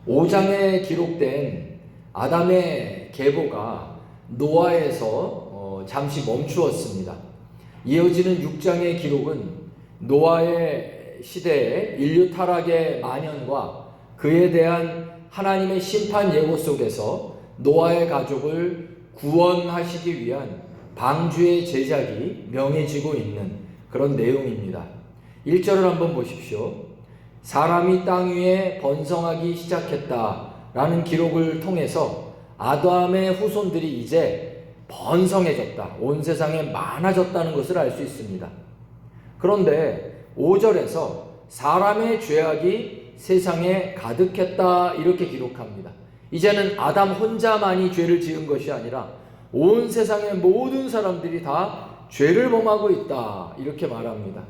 5장에 기록된 아담의 계보가 노아에서 잠시 멈추었습니다. 이어지는 6장의 기록은 노아의 시대의 인류 타락의 만연과 그에 대한 하나님의 심판 예고 속에서 노아의 가족을 구원하시기 위한 방주의 제작이 명해지고 있는 그런 내용입니다. 1절을 한번 보십시오. 사람이 땅 위에 번성하기 시작했다라는 기록을 통해서 아담의 후손들이 이제 번성해졌다, 온 세상에 많아졌다는 것을 알 수 있습니다. 그런데 5절에서 사람의 죄악이 세상에 가득했다 이렇게 기록합니다. 이제는 아담 혼자만이 죄를 지은 것이 아니라 온 세상의 모든 사람들이 다 죄를 범하고 있다 이렇게 말합니다.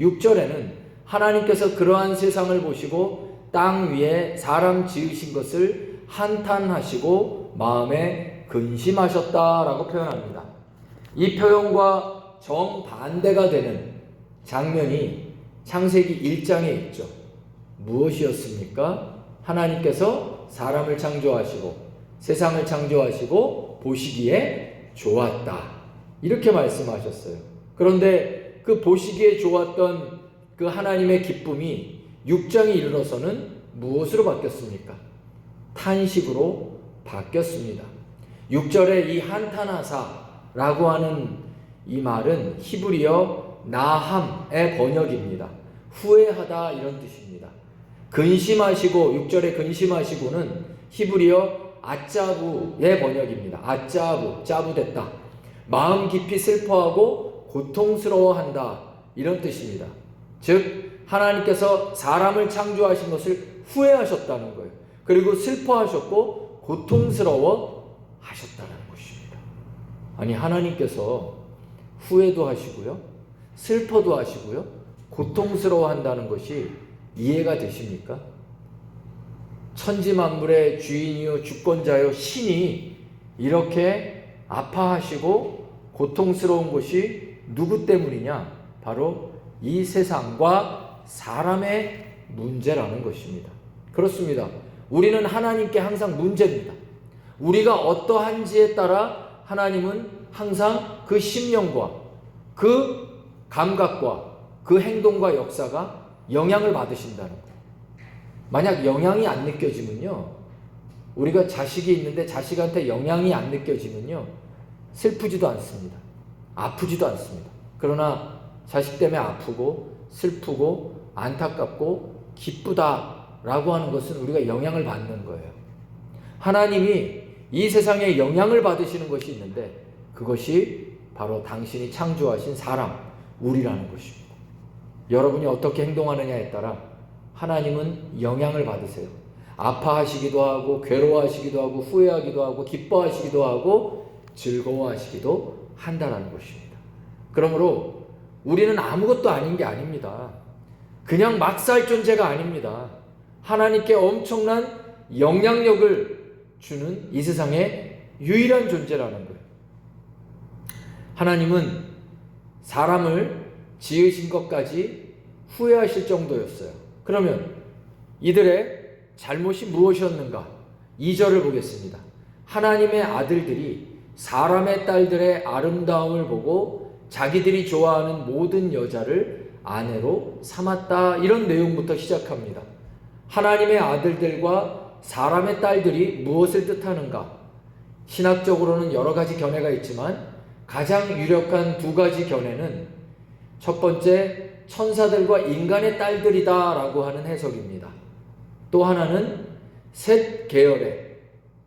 6절에는 하나님께서 그러한 세상을 보시고 땅 위에 사람 지으신 것을 한탄하시고 마음에 근심하셨다라고 표현합니다. 이 표현과 정반대가 되는 장면이 창세기 1장에 있죠. 무엇이었습니까? 하나님께서 사람을 창조하시고 세상을 창조하시고 보시기에 좋았다 이렇게 말씀하셨어요. 그런데 그 보시기에 좋았던 그 하나님의 기쁨이 6장에 이르러서는 무엇으로 바뀌었습니까? 탄식으로 바뀌었습니다. 6절에 이 한탄하사라고 하는 이 말은 히브리어 나함의 번역입니다. 후회하다 이런 뜻입니다. 근심하시고 6절에 근심하시고는 히브리어 아짜부의 번역입니다. 아짜부, 짜부됐다. 마음 깊이 슬퍼하고 고통스러워한다 이런 뜻입니다. 즉 하나님께서 사람을 창조하신 것을 후회하셨다는 거예요. 그리고 슬퍼하셨고 고통스러워 하셨다는 것입니다. 아니 하나님께서 후회도 하시고요, 슬퍼도 하시고요, 고통스러워 한다는 것이 이해가 되십니까? 천지만물의 주인이요 주권자요 신이 이렇게 아파하시고 고통스러운 것이 누구 때문이냐? 바로 이 세상과 사람의 문제라는 것입니다. 그렇습니다. 우리는 하나님께 항상 문제입니다. 우리가 어떠한지에 따라 하나님은 항상 그 심령과 그 감각과 그 행동과 역사가 영향을 받으신다는 거예요. 만약 영향이 안 느껴지면요, 우리가 자식이 있는데 자식한테 영향이 안 느껴지면요 슬프지도 않습니다. 아프지도 않습니다. 그러나 자식 때문에 아프고 슬프고 안타깝고 기쁘다라고 하는 것은 우리가 영향을 받는 거예요. 하나님이 이 세상에 영향을 받으시는 것이 있는데 그것이 바로 당신이 창조하신 사람, 우리라는 것입니다. 여러분이 어떻게 행동하느냐에 따라 하나님은 영향을 받으세요. 아파하시기도 하고 괴로워하시기도 하고 후회하기도 하고 기뻐하시기도 하고 즐거워하시기도 한다는 것입니다. 그러므로 우리는 아무것도 아닌 게 아닙니다. 그냥 막 살 존재가 아닙니다. 하나님께 엄청난 영향력을 주는 이 세상의 유일한 존재라는 거예요. 하나님은 사람을 지으신 것까지 후회하실 정도였어요. 그러면 이들의 잘못이 무엇이었는가? 2절을 보겠습니다. 하나님의 아들들이 사람의 딸들의 아름다움을 보고 자기들이 좋아하는 모든 여자를 아내로 삼았다 이런 내용부터 시작합니다. 하나님의 아들들과 사람의 딸들이 무엇을 뜻하는가? 신학적으로는 여러 가지 견해가 있지만 가장 유력한 두 가지 견해는 첫 번째, 천사들과 인간의 딸들이다 라고 하는 해석입니다. 또 하나는 셋 계열의,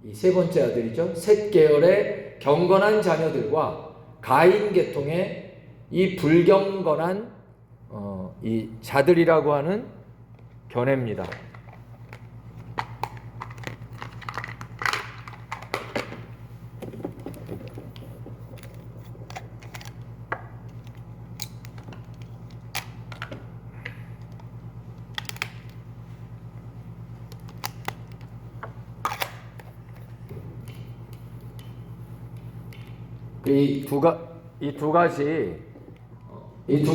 이 세 번째 아들이죠, 셋 계열의 경건한 자녀들과 가인 계통의 이 불경건한 이 자들이라고 하는 견해입니다. 이 두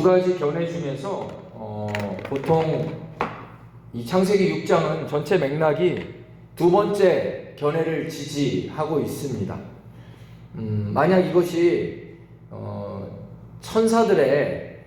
가지 견해 중에서 보통 이 창세기 6장은 전체 맥락이 두 번째 견해를 지지하고 있습니다. 만약 이것이 천사들의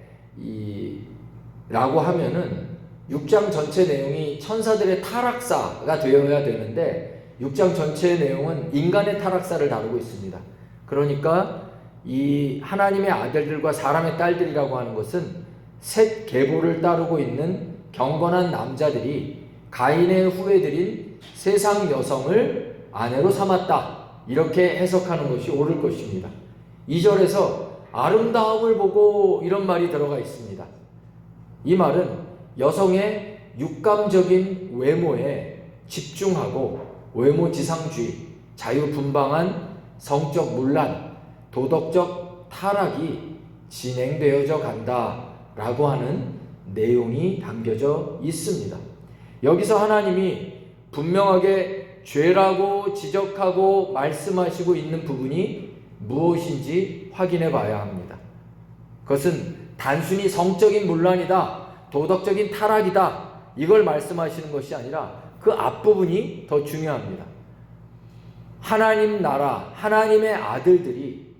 라고 하면은 6장 전체 내용이 천사들의 타락사가 되어야 되는데 6장 전체의 내용은 인간의 타락사를 다루고 있습니다. 그러니까 이 하나님의 아들들과 사람의 딸들이라고 하는 것은 셋 계보를 따르고 있는 경건한 남자들이 가인의 후예들인 세상 여성을 아내로 삼았다, 이렇게 해석하는 것이 옳을 것입니다. 2절에서 아름다움을 보고 이런 말이 들어가 있습니다. 이 말은 여성의 육감적인 외모에 집중하고 외모지상주의, 자유분방한 성적 문란, 도덕적 타락이 진행되어져 간다라고 하는 내용이 담겨져 있습니다. 여기서 하나님이 분명하게 죄라고 지적하고 말씀하시고 있는 부분이 무엇인지 확인해 봐야 합니다. 그것은 단순히 성적인 문란이다, 도덕적인 타락이다, 이걸 말씀하시는 것이 아니라 그 앞부분이 더 중요합니다. 하나님 나라, 하나님의 아들들이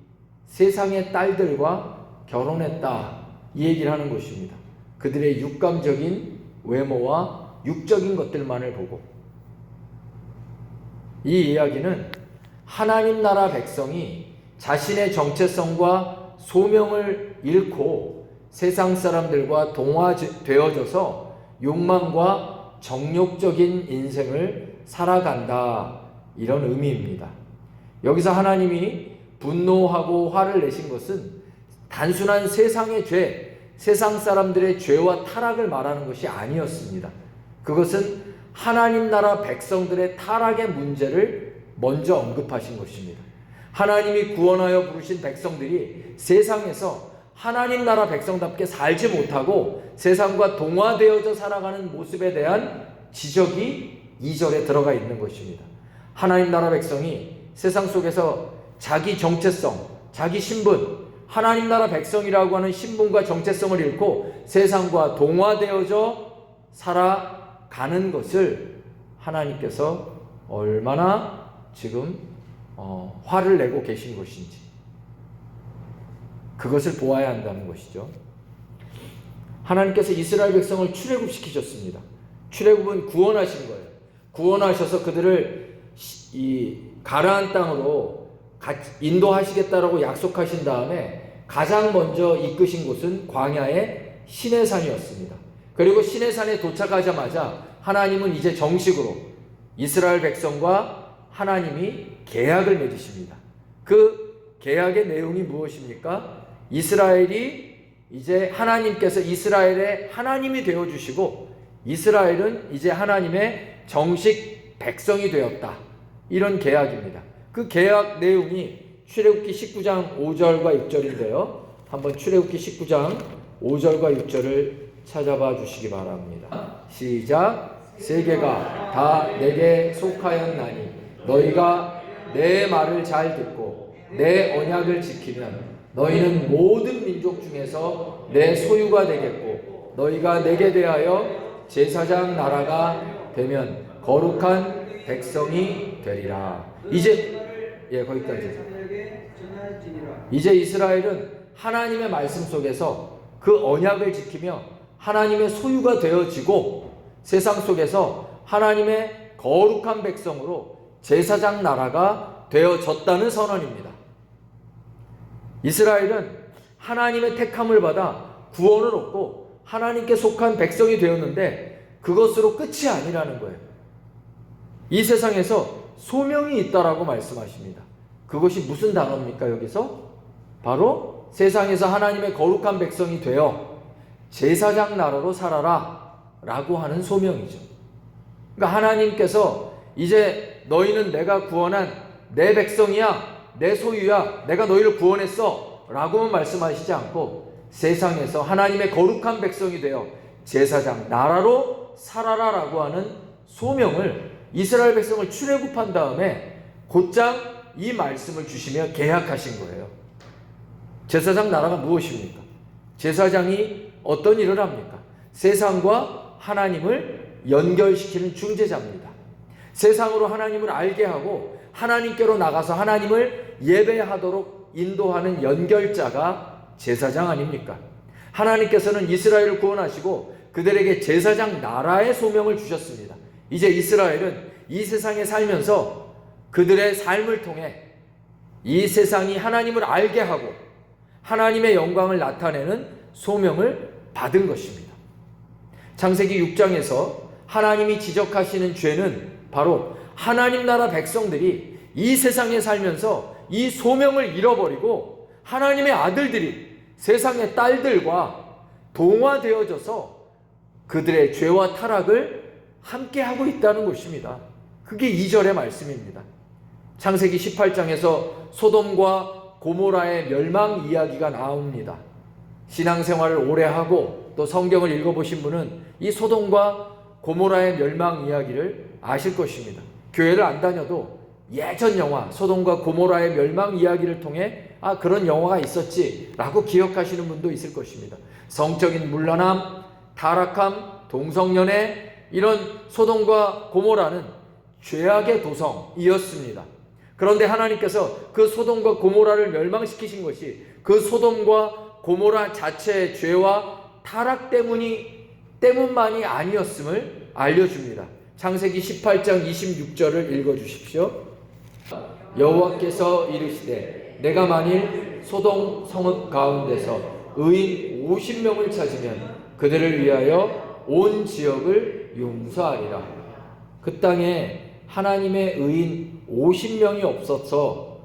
세상의 딸들과 결혼했다, 이 얘기를 하는 것입니다. 그들의 육감적인 외모와 육적인 것들만을 보고, 이 이야기는 하나님 나라 백성이 자신의 정체성과 소명을 잃고 세상 사람들과 동화되어져서 욕망과 정욕적인 인생을 살아간다, 이런 의미입니다. 여기서 하나님이 분노하고 화를 내신 것은 단순한 세상의 죄, 세상 사람들의 죄와 타락을 말하는 것이 아니었습니다. 그것은 하나님 나라 백성들의 타락의 문제를 먼저 언급하신 것입니다. 하나님이 구원하여 부르신 백성들이 세상에서 하나님 나라 백성답게 살지 못하고 세상과 동화되어져 살아가는 모습에 대한 지적이 2절에 들어가 있는 것입니다. 하나님 나라 백성이 세상 속에서 자기 정체성, 자기 신분, 하나님 나라 백성이라고 하는 신분과 정체성을 잃고 세상과 동화되어져 살아가는 것을 하나님께서 얼마나 지금 화를 내고 계신 것인지, 그것을 보아야 한다는 것이죠. 하나님께서 이스라엘 백성을 출애굽시키셨습니다. 출애굽은 구원하신 거예요. 구원하셔서 그들을 이 가나안 땅으로 인도하시겠다라고 약속하신 다음에 가장 먼저 이끄신 곳은 광야의 시내산이었습니다. 그리고 시내산에 도착하자마자 하나님은 이제 정식으로 이스라엘 백성과 하나님이 계약을 맺으십니다. 그 계약의 내용이 무엇입니까? 이스라엘이 이제 하나님께서 이스라엘의 하나님이 되어주시고 이스라엘은 이제 하나님의 정식 백성이 되었다, 이런 계약입니다. 그 계약 내용이 출애굽기 19장 5절과 6절인데요. 한번 출애굽기 19장 5절과 6절을 찾아봐 주시기 바랍니다. 시작. 세계가 다 내게 속하였나니 너희가 내 말을 잘 듣고 내 언약을 지키면 너희는 모든 민족 중에서 내 소유가 되겠고 너희가 내게 대하여 제사장 나라가 되면 거룩한 백성이 되리라. 이제 거기까지. 이제 이스라엘은 하나님의 말씀 속에서 그 언약을 지키며 하나님의 소유가 되어지고 세상 속에서 하나님의 거룩한 백성으로 제사장 나라가 되어졌다는 선언입니다. 이스라엘은 하나님의 택함을 받아 구원을 얻고 하나님께 속한 백성이 되었는데 그것으로 끝이 아니라는 거예요. 이 세상에서 소명이 있다라고 말씀하십니다. 그것이 무슨 단어입니까? 여기서 바로 세상에서 하나님의 거룩한 백성이 되어 제사장 나라로 살아라 라고 하는 소명이죠. 그러니까 하나님께서 이제 너희는 내가 구원한 내 백성이야, 내 소유야, 내가 너희를 구원했어 라고만 말씀하시지 않고 세상에서 하나님의 거룩한 백성이 되어 제사장 나라로 살아라 라고 하는 소명을 이스라엘 백성을 출애굽한 다음에 곧장 이 말씀을 주시며 계약하신 거예요. 제사장 나라가 무엇입니까? 제사장이 어떤 일을 합니까? 세상과 하나님을 연결시키는 중재자입니다. 세상으로 하나님을 알게 하고 하나님께로 나가서 하나님을 예배하도록 인도하는 연결자가 제사장 아닙니까? 하나님께서는 이스라엘을 구원하시고 그들에게 제사장 나라의 소명을 주셨습니다. 이제 이스라엘은 이 세상에 살면서 그들의 삶을 통해 이 세상이 하나님을 알게 하고 하나님의 영광을 나타내는 소명을 받은 것입니다. 창세기 6장에서 하나님이 지적하시는 죄는 바로 하나님 나라 백성들이 이 세상에 살면서 이 소명을 잃어버리고 하나님의 아들들이 세상의 딸들과 동화되어져서 그들의 죄와 타락을 함께하고 있다는 것입니다. 그게 2절의 말씀입니다. 창세기 18장에서 소돔과 고모라의 멸망 이야기가 나옵니다. 신앙생활을 오래 하고 또 성경을 읽어보신 분은 이 소돔과 고모라의 멸망 이야기를 아실 것입니다. 교회를 안 다녀도 예전 영화 소돔과 고모라의 멸망 이야기를 통해 그런 영화가 있었지 라고 기억하시는 분도 있을 것입니다. 성적인 문란함, 타락함, 동성연애, 이런 소돔과 고모라는 죄악의 도성이었습니다. 그런데 하나님께서 그 소돔과 고모라를 멸망시키신 것이 그 소돔과 고모라 자체의 죄와 타락 때문만이 아니었음을 알려줍니다. 창세기 18장 26절을 읽어주십시오. 여호와께서 이르시되 내가 만일 소돔 성읍 가운데서 의인 50명을 찾으면 그들을 위하여 온 지역을 용서하리라. 그 땅에 하나님의 의인 50명이 없어서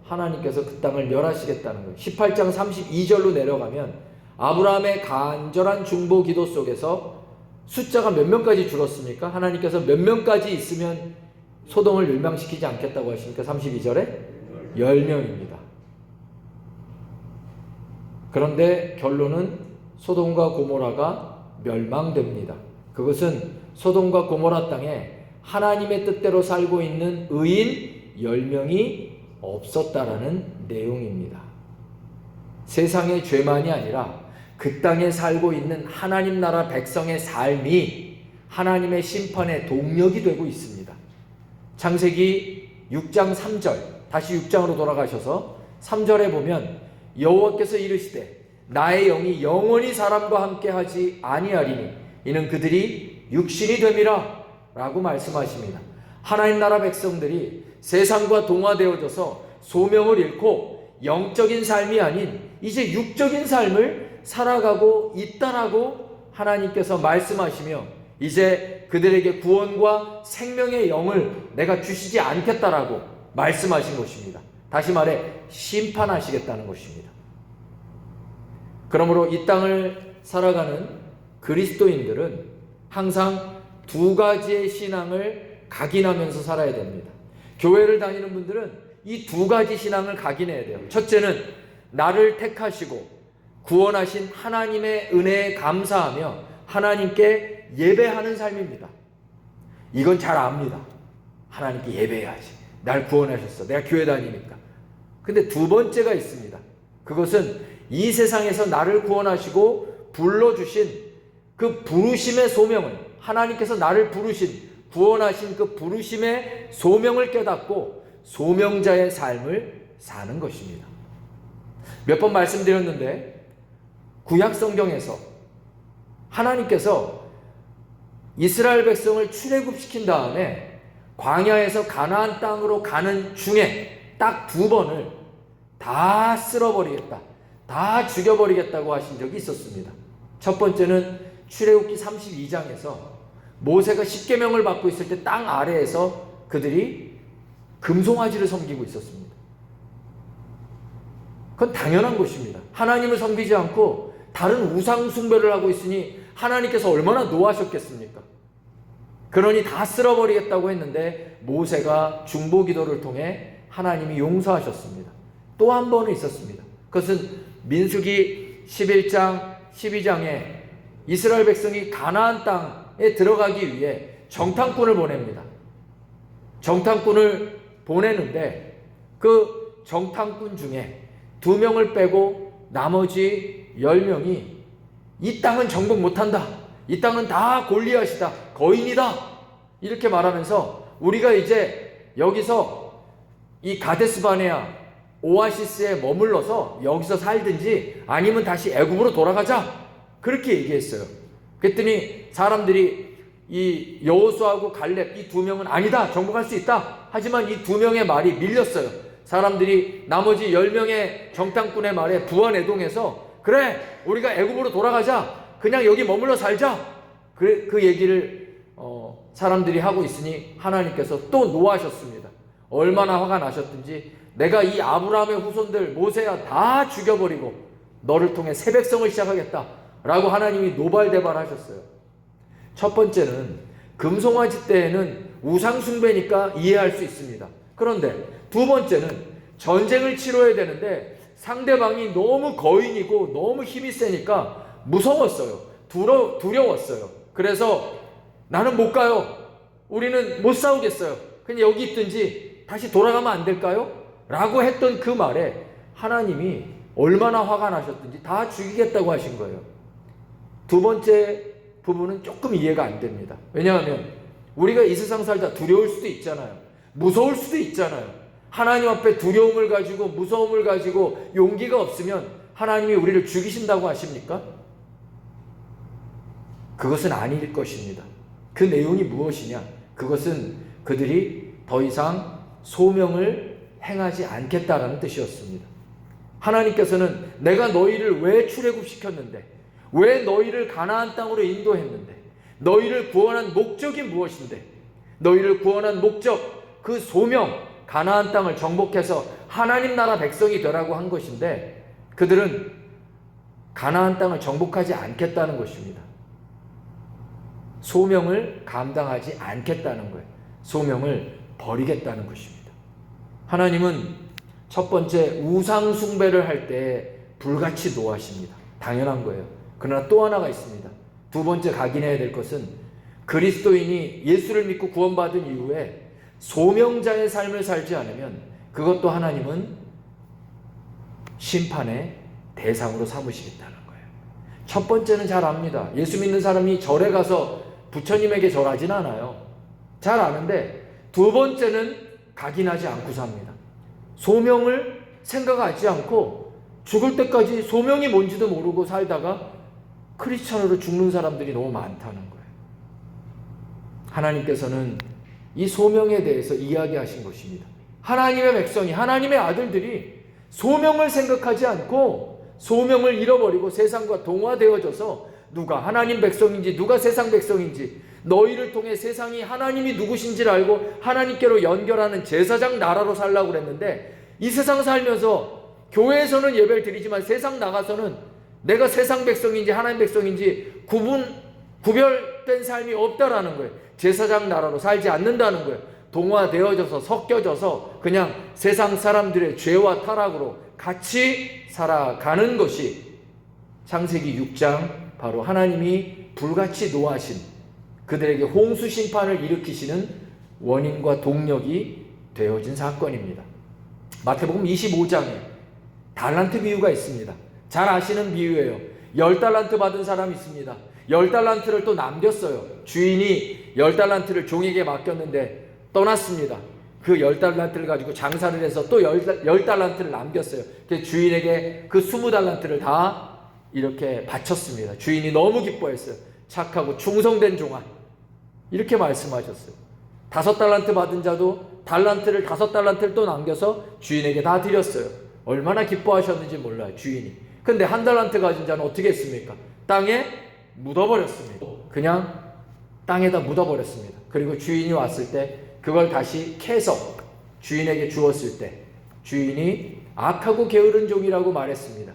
하나님께서 그 땅을 멸하시겠다는 거예요. 18장 32절로 내려가면 아브라함의 간절한 중보 기도 속에서 숫자가 몇 명까지 줄었습니까? 하나님께서 몇 명까지 있으면 소돔을 멸망시키지 않겠다고 하십니까? 32절에 10명입니다. 그런데 결론은 소돔과 고모라가 멸망됩니다. 그것은 소돔과 고모라 땅에 하나님의 뜻대로 살고 있는 의인 10명이 없었다라는 내용입니다. 세상의 죄만이 아니라 그 땅에 살고 있는 하나님 나라 백성의 삶이 하나님의 심판의 동력이 되고 있습니다. 창세기 6장 3절, 다시 6장으로 돌아가셔서 3절에 보면 여호와께서 이르시되 나의 영이 영원히 사람과 함께 하지 아니하리니 이는 그들이 육신이 됨이라 라고 말씀하십니다. 하나님 나라 백성들이 세상과 동화되어져서 소명을 잃고 영적인 삶이 아닌 이제 육적인 삶을 살아가고 있다라고 하나님께서 말씀하시며 이제 그들에게 구원과 생명의 영을 내가 주시지 않겠다라고 말씀하신 것입니다. 다시 말해 심판하시겠다는 것입니다. 그러므로 이 땅을 살아가는 그리스도인들은 항상 두 가지의 신앙을 각인하면서 살아야 됩니다. 교회를 다니는 분들은 이 두 가지 신앙을 각인해야 돼요. 첫째는 나를 택하시고 구원하신 하나님의 은혜에 감사하며 하나님께 예배하는 삶입니다. 이건 잘 압니다. 하나님께 예배해야지. 날 구원하셨어. 내가 교회 다니니까. 근데 두 번째가 있습니다. 그것은 이 세상에서 나를 구원하시고 불러주신 그 부르심의 소명을, 하나님께서 나를 구원하신 그 부르심의 소명을 깨닫고 소명자의 삶을 사는 것입니다. 몇 번 말씀드렸는데 구약 성경에서 하나님께서 이스라엘 백성을 출애굽시킨 다음에 광야에서 가나안 땅으로 가는 중에 딱 2번을 다 쓸어버리겠다, 다 죽여버리겠다고 하신 적이 있었습니다. 첫 번째는 출애굽기 32장에서 모세가 십계명을 받고 있을 때 땅 아래에서 그들이 금송아지를 섬기고 있었습니다. 그건 당연한 것입니다. 하나님을 섬기지 않고 다른 우상 숭배를 하고 있으니 하나님께서 얼마나 노하셨겠습니까? 그러니 다 쓸어버리겠다고 했는데 모세가 중보 기도를 통해 하나님이 용서하셨습니다. 또 한 번은 있었습니다. 그것은 민수기 11장 12장에 이스라엘 백성이 가나안 땅에 들어가기 위해 정탐꾼을 보냅니다. 정탐꾼을 보내는데 그 정탐꾼 중에 2명을 빼고 나머지 10명이 이 땅은 정복 못한다, 이 땅은 다 골리앗이다, 거인이다, 이렇게 말하면서 우리가 이제 여기서 이 가데스바네아 오아시스에 머물러서 여기서 살든지 아니면 다시 애굽으로 돌아가자, 그렇게 얘기했어요. 그랬더니 사람들이 이 여호수아하고 갈렙 이 두 명은 아니다, 정복할 수 있다. 하지만 이 두 명의 말이 밀렸어요. 사람들이 나머지 10명의 정탐꾼의 말에 부안해동해서 그래, 우리가 애굽으로 돌아가자, 그냥 여기 머물러 살자, 그 얘기를 사람들이 하고 있으니 하나님께서 또 노하셨습니다. 얼마나 화가 나셨든지 내가 이 아브라함의 후손들 모세야 다 죽여버리고 너를 통해 새 백성을 시작하겠다 라고 하나님이 노발대발하셨어요. 첫 번째는 금송아지 때에는 우상 숭배니까 이해할 수 있습니다. 그런데 두 번째는 전쟁을 치러야 되는데 상대방이 너무 거인이고 너무 힘이 세니까 무서웠어요. 두려웠어요. 그래서 나는 못 가요. 우리는 못 싸우겠어요. 그냥 여기 있든지 다시 돌아가면 안 될까요? 라고 했던 그 말에 하나님이 얼마나 화가 나셨든지 다 죽이겠다고 하신 거예요. 두 번째 부분은 조금 이해가 안 됩니다. 왜냐하면 우리가 이 세상 살다 두려울 수도 있잖아요. 무서울 수도 있잖아요. 하나님 앞에 두려움을 가지고 무서움을 가지고 용기가 없으면 하나님이 우리를 죽이신다고 하십니까? 그것은 아닐 것입니다. 그 내용이 무엇이냐? 그것은 그들이 더 이상 소명을 행하지 않겠다라는 뜻이었습니다. 하나님께서는 내가 너희를 왜 출애굽시켰는데, 왜 너희를 가나안 땅으로 인도했는데, 너희를 구원한 목적이 무엇인데, 너희를 구원한 목적, 그 소명, 가나안 땅을 정복해서 하나님 나라 백성이 되라고 한 것인데 그들은 가나안 땅을 정복하지 않겠다는 것입니다. 소명을 감당하지 않겠다는 거예요. 소명을 버리겠다는 것입니다. 하나님은 첫 번째 우상 숭배를 할 때 불같이 노하십니다. 당연한 거예요. 그러나 또 하나가 있습니다. 두 번째 각인해야 될 것은 그리스도인이 예수를 믿고 구원받은 이후에 소명자의 삶을 살지 않으면 그것도 하나님은 심판의 대상으로 삼으시겠다는 거예요. 첫 번째는 잘 압니다. 예수 믿는 사람이 절에 가서 부처님에게 절하진 않아요. 잘 아는데 두 번째는 각인하지 않고 삽니다. 소명을 생각하지 않고 죽을 때까지 소명이 뭔지도 모르고 살다가 크리스찬으로 죽는 사람들이 너무 많다는 거예요. 하나님께서는 이 소명에 대해서 이야기하신 것입니다. 하나님의 백성이, 하나님의 아들들이 소명을 생각하지 않고 소명을 잃어버리고 세상과 동화되어져서 누가 하나님 백성인지 누가 세상 백성인지 너희를 통해 세상이 하나님이 누구신지를 알고 하나님께로 연결하는 제사장 나라로 살라고 그랬는데 이 세상 살면서 교회에서는 예배를 드리지만 세상 나가서는 내가 세상 백성인지 하나님 백성인지 구별된 삶이 없다라는 거예요. 제사장 나라로 살지 않는다는 거예요. 동화되어져서 섞여져서 그냥 세상 사람들의 죄와 타락으로 같이 살아가는 것이 창세기 6장 바로 하나님이 불같이 노하신 그들에게 홍수 심판을 일으키시는 원인과 동력이 되어진 사건입니다. 마태복음 25장에 달란트 비유가 있습니다. 잘 아시는 비유예요. 10달란트 받은 사람이 있습니다. 10달란트를 또 남겼어요. 주인이 10달란트를 종에게 맡겼는데 떠났습니다. 그 10달란트를 가지고 장사를 해서 또 10달란트를 남겼어요. 그래서 주인에게 그 20달란트를 다 이렇게 바쳤습니다. 주인이 너무 기뻐했어요. 착하고 충성된 종아, 이렇게 말씀하셨어요. 5달란트 받은 자도 5달란트를 또 남겨서 주인에게 다 드렸어요. 얼마나 기뻐하셨는지 몰라요, 주인이. 근데 1달란트 가진 자는 어떻게 했습니까? 땅에 묻어버렸습니다. 그냥 땅에다 묻어버렸습니다. 그리고 주인이 왔을 때 그걸 다시 캐서 주인에게 주었을 때 주인이 악하고 게으른 종이라고 말했습니다.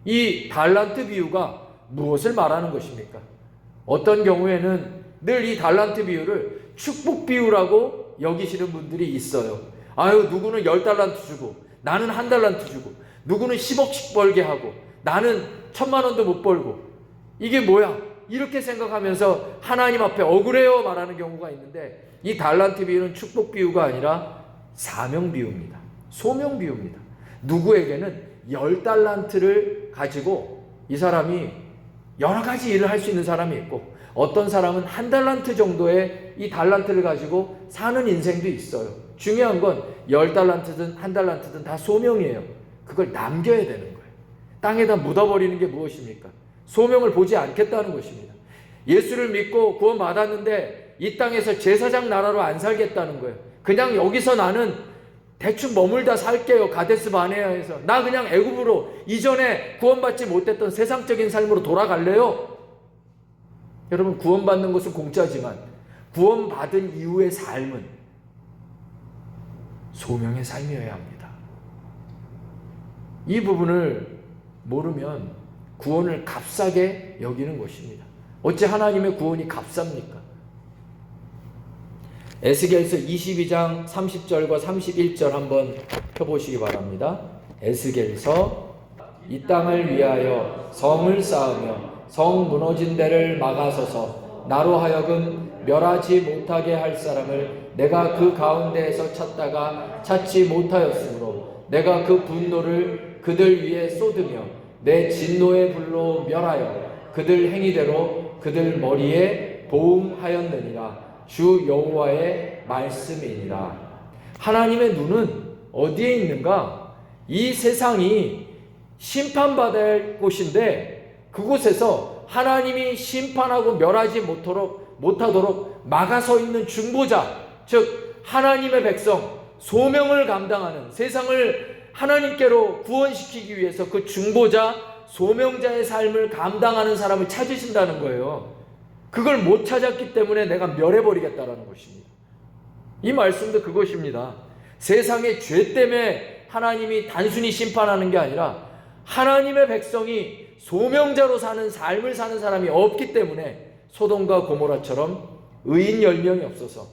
이 달란트 비유가 무엇을 말하는 것입니까? 어떤 경우에는 늘 이 달란트 비유를 축복 비유라고 여기시는 분들이 있어요. 아유, 누구는 10달란트 주고 나는 1달란트 주고 누구는 10억씩 벌게 하고 나는 1000만 원도 못 벌고 이게 뭐야? 이렇게 생각하면서 하나님 앞에 억울해요 말하는 경우가 있는데 이 달란트 비유는 축복 비유가 아니라 사명 비유입니다. 소명 비유입니다. 누구에게는 10달란트를 가지고 이 사람이 여러 가지 일을 할 수 있는 사람이 있고 어떤 사람은 한 달란트 정도의 이 달란트를 가지고 사는 인생도 있어요. 중요한 건 10달란트든 한 달란트든 다 소명이에요. 그걸 남겨야 되는 거예요. 땅에다 묻어버리는 게 무엇입니까? 소명을 보지 않겠다는 것입니다. 예수를 믿고 구원받았는데 이 땅에서 제사장 나라로 안 살겠다는 거예요. 그냥 여기서 나는 대충 머물다 살게요. 가데스 바네아에서. 나 그냥 애굽으로 이전에 구원받지 못했던 세상적인 삶으로 돌아갈래요. 여러분, 구원받는 것은 공짜지만 구원받은 이후의 삶은 소명의 삶이어야 합니다. 이 부분을 모르면 구원을 값싸게 여기는 것입니다. 어찌 하나님의 구원이 값쌉니까? 에스겔서 22장 30절과 31절 한번 펴보시기 바랍니다. 에스겔서 이 땅을 위하여 성을 쌓으며 성 무너진 데를 막아서서 나로 하여금 멸하지 못하게 할 사람을 내가 그 가운데에서 찾다가 찾지 못하였으므로 내가 그 분노를 그들 위에 쏟으며 내 진노의 불로 멸하여 그들 행위대로 그들 머리에 보응하였느니라. 주 여호와의 말씀이니라. 하나님의 눈은 어디에 있는가? 이 세상이 심판받아야 할 곳인데 그곳에서 하나님이 심판하고 멸하지 못하도록 막아서 있는 중보자, 즉 하나님의 백성, 소명을 감당하는, 세상을 하나님께로 구원시키기 위해서 그 중보자, 소명자의 삶을 감당하는 사람을 찾으신다는 거예요. 그걸 못 찾았기 때문에 내가 멸해버리겠다라는 것입니다. 이 말씀도 그것입니다. 세상의 죄 때문에 하나님이 단순히 심판하는 게 아니라 하나님의 백성이 소명자로 사는 삶을 사는 사람이 없기 때문에 소돔과 고모라처럼 의인 10명이 없어서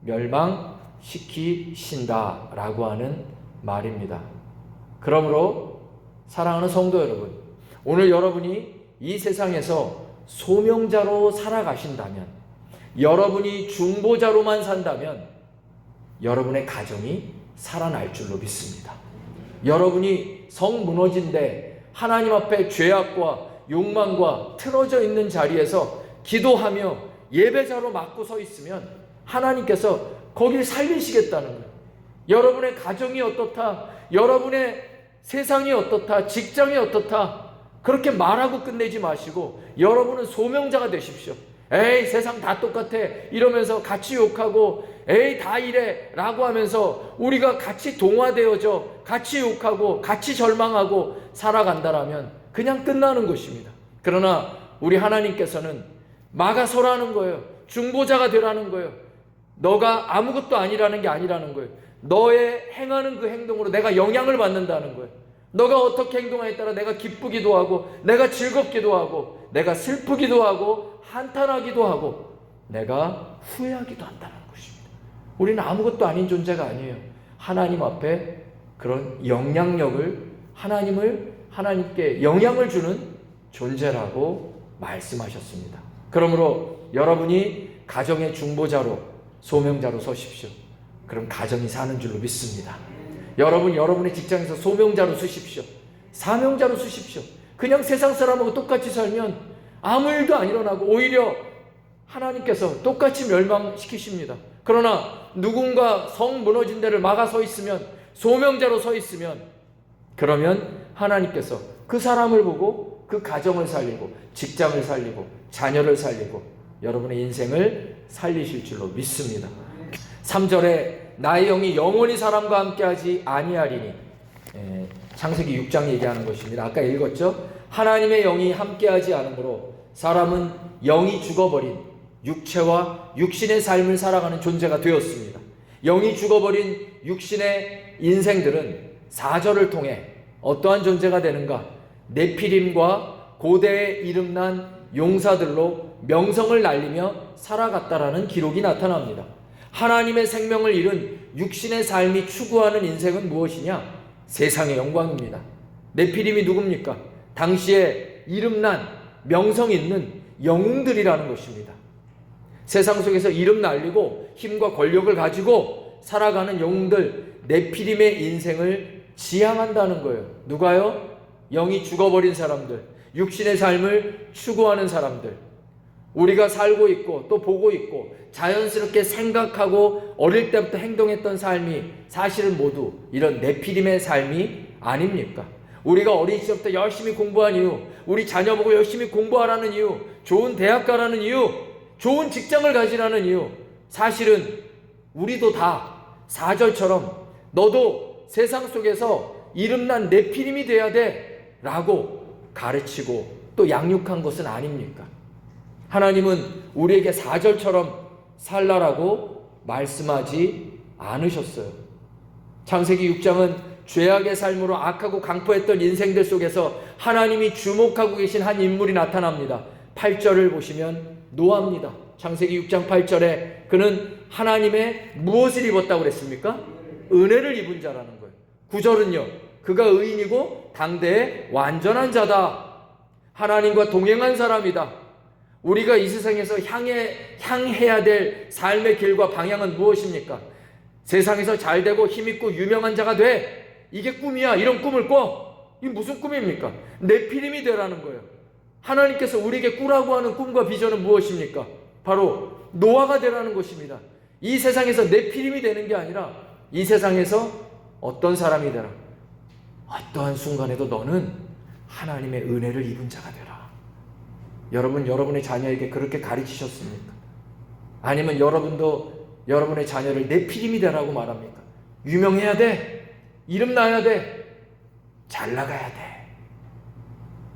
멸망시키신다라고 하는 말입니다. 그러므로 사랑하는 성도 여러분, 오늘 여러분이 이 세상에서 소명자로 살아가신다면, 여러분이 중보자로만 산다면 여러분의 가정이 살아날 줄로 믿습니다. 여러분이 성 무너진 데 하나님 앞에 죄악과 욕망과 틀어져 있는 자리에서 기도하며 예배자로 맞고 서 있으면 하나님께서 거길 살리시겠다는 거예요. 여러분의 가정이 어떻다, 여러분의 세상이 어떻다, 직장이 어떻다, 그렇게 말하고 끝내지 마시고 여러분은 소명자가 되십시오. 에이, 세상 다 똑같아 이러면서 같이 욕하고, 에이, 다 이래 라고 하면서 우리가 같이 동화되어져 같이 욕하고 같이 절망하고 살아간다라면 그냥 끝나는 것입니다. 그러나 우리 하나님께서는 막아서라는 거예요. 중보자가 되라는 거예요. 너가 아무것도 아니라는 게 아니라는 거예요. 너의 행하는 그 행동으로 내가 영향을 받는다는 거예요. 너가 어떻게 행동하에 따라 내가 기쁘기도 하고, 내가 즐겁기도 하고, 내가 슬프기도 하고, 한탄하기도 하고, 내가 후회하기도 한다는 것입니다. 우리는 아무것도 아닌 존재가 아니에요. 하나님 앞에 그런 영향력을, 하나님께 영향을 주는 존재라고 말씀하셨습니다. 그러므로 여러분이 가정의 중보자로, 소명자로 서십시오. 그럼 가정이 사는 줄로 믿습니다. 여러분의 직장에서 소명자로 서십시오. 사명자로 서십시오. 그냥 세상 사람하고 똑같이 살면 아무 일도 안 일어나고 오히려 하나님께서 똑같이 멸망시키십니다. 그러나 누군가 성 무너진 데를 막아 서 있으면, 소명자로 서 있으면, 그러면 하나님께서 그 사람을 보고 그 가정을 살리고 직장을 살리고 자녀를 살리고 여러분의 인생을 살리실 줄로 믿습니다. 3절에 나의 영이 영원히 사람과 함께하지 아니하리니, 창세기 6장 얘기하는 것입니다. 아까 읽었죠? 하나님의 영이 함께하지 않으므로 사람은 영이 죽어버린 육체와 육신의 삶을 살아가는 존재가 되었습니다. 영이 죽어버린 육신의 인생들은 4절을 통해 어떠한 존재가 되는가? 네피림과 고대에 이름난 용사들로 명성을 날리며 살아갔다라는 기록이 나타납니다. 하나님의 생명을 잃은 육신의 삶이 추구하는 인생은 무엇이냐? 세상의 영광입니다. 네피림이 누굽니까? 당시에 이름난 명성 있는 영웅들이라는 것입니다. 세상 속에서 이름 날리고 힘과 권력을 가지고 살아가는 영웅들, 네피림의 인생을 지향한다는 거예요. 누가요? 영이 죽어버린 사람들, 육신의 삶을 추구하는 사람들. 우리가 살고 있고 또 보고 있고 자연스럽게 생각하고 어릴 때부터 행동했던 삶이 사실은 모두 이런 네피림의 삶이 아닙니까? 우리가 어린 시절부터 열심히 공부한 이유, 우리 자녀 보고 열심히 공부하라는 이유, 좋은 대학 가라는 이유, 좋은 직장을 가지라는 이유, 사실은 우리도 다 4절처럼 너도 세상 속에서 이름난 네피림이 돼야 돼 라고 가르치고 또 양육한 것은 아닙니까? 하나님은 우리에게 4절처럼 살라라고 말씀하지 않으셨어요. 창세기 6장은 죄악의 삶으로 악하고 강포했던 인생들 속에서 하나님이 주목하고 계신 한 인물이 나타납니다. 8절을 보시면 노아입니다. 창세기 6장 8절에 그는 하나님의 무엇을 입었다고 그랬습니까? 은혜를 입은 자라는 거예요. 9절은요. 그가 의인이고 당대의 완전한 자다. 하나님과 동행한 사람이다. 우리가 이 세상에서 향해야 될 삶의 길과 방향은 무엇입니까? 세상에서 잘되고 힘있고 유명한 자가 돼. 이게 꿈이야. 이런 꿈을 꿔. 이게 무슨 꿈입니까? 네피림이 되라는 거예요. 하나님께서 우리에게 꾸라고 하는 꿈과 비전은 무엇입니까? 바로 노아가 되라는 것입니다. 이 세상에서 네피림이 되는 게 아니라 이 세상에서 어떤 사람이 되라. 어떠한 순간에도 너는 하나님의 은혜를 입은 자가 되라. 여러분, 여러분의 자녀에게 그렇게 가르치셨습니까? 아니면 여러분도 여러분의 자녀를 네피림이 되라고 말합니까? 유명해야 돼. 이름 나야 돼. 잘 나가야 돼.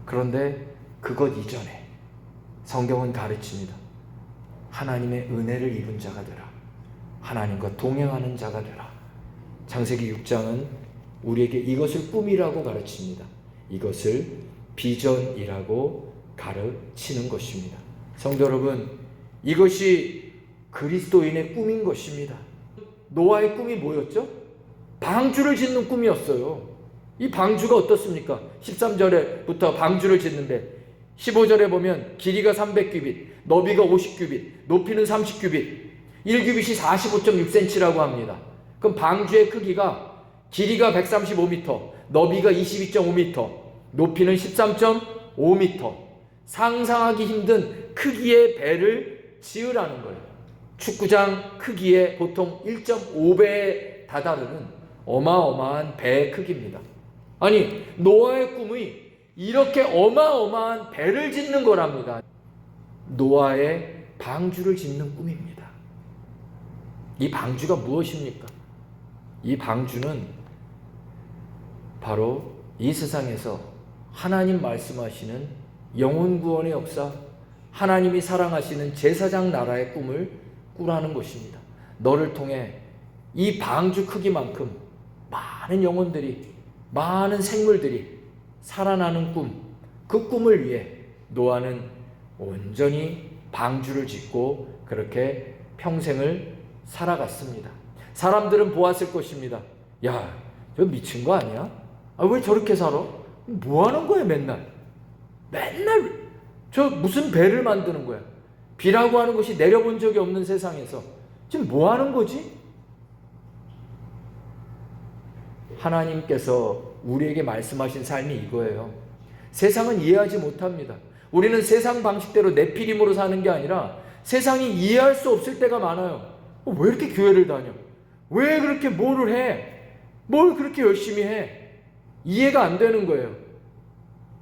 그런데 그것 이전에 성경은 가르칩니다. 하나님의 은혜를 입은 자가 되라. 하나님과 동행하는 자가 되라. 창세기 6장은 우리에게 이것을 꿈이라고 가르칩니다. 이것을 비전이라고 가르치는 것입니다. 성도 여러분, 이것이 그리스도인의 꿈인 것입니다. 노아의 꿈이 뭐였죠? 방주를 짓는 꿈이었어요. 이 방주가 어떻습니까? 13절부터 방주를 짓는데 15절에 보면 길이가 300규빗, 너비가 50규빗, 높이는 30규빗, 1규빗이 45.6cm라고 합니다. 그럼 방주의 크기가 길이가 135m, 너비가 22.5m, 높이는 13.5m. 상상하기 힘든 크기의 배를 지으라는 거예요. 축구장 크기의 보통 1.5배에 다다르는 어마어마한 배의 크기입니다. 아니, 노아의 꿈이 이렇게 어마어마한 배를 짓는 거랍니다. 노아의 방주를 짓는 꿈입니다. 이 방주가 무엇입니까? 이 방주는 바로 이 세상에서 하나님 말씀하시는 영혼구원의 역사, 하나님이 사랑하시는 제사장 나라의 꿈을 꾸라는 것입니다. 너를 통해 이 방주 크기만큼 많은 영혼들이, 많은 생물들이 살아나는 꿈, 그 꿈을 위해 노아는 온전히 방주를 짓고 그렇게 평생을 살아갔습니다. 사람들은 보았을 것입니다. 야, 저 미친 거 아니야? 왜 저렇게 살아? 뭐 하는 거야 맨날 저 무슨 배를 만드는 거야? 비라고 하는 것이 내려본 적이 없는 세상에서 지금 뭐 하는 거지? 하나님께서 우리에게 말씀하신 삶이 이거예요. 세상은 이해하지 못합니다. 우리는 세상 방식대로 네피림으로 사는 게 아니라 세상이 이해할 수 없을 때가 많아요. 왜 이렇게 교회를 다녀? 왜 그렇게 뭐를 해? 뭘 그렇게 열심히 해? 이해가 안 되는 거예요.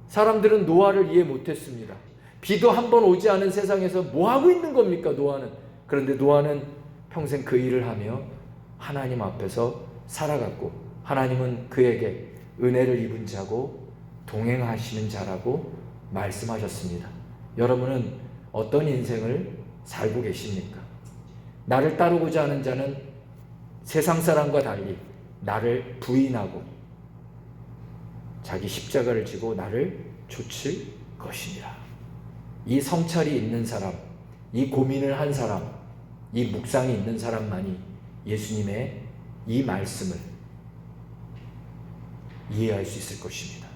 사람들은 노아를 이해 못했습니다. 비도 한 번 오지 않은 세상에서 뭐 하고 있는 겁니까, 노아는? 그런데 노아는 평생 그 일을 하며 하나님 앞에서 살아갔고, 하나님은 그에게 은혜를 입은 자고 동행하시는 자라고 말씀하셨습니다. 여러분은 어떤 인생을 살고 계십니까? 나를 따르고자 하는 자는 세상 사람과 달리 나를 부인하고 자기 십자가를 지고 나를 좇을 것이니라. 이 성찰이 있는 사람, 이 고민을 한 사람, 이 묵상이 있는 사람만이 예수님의 이 말씀을 이해할 수 있을 것입니다.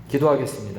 기도하겠습니다.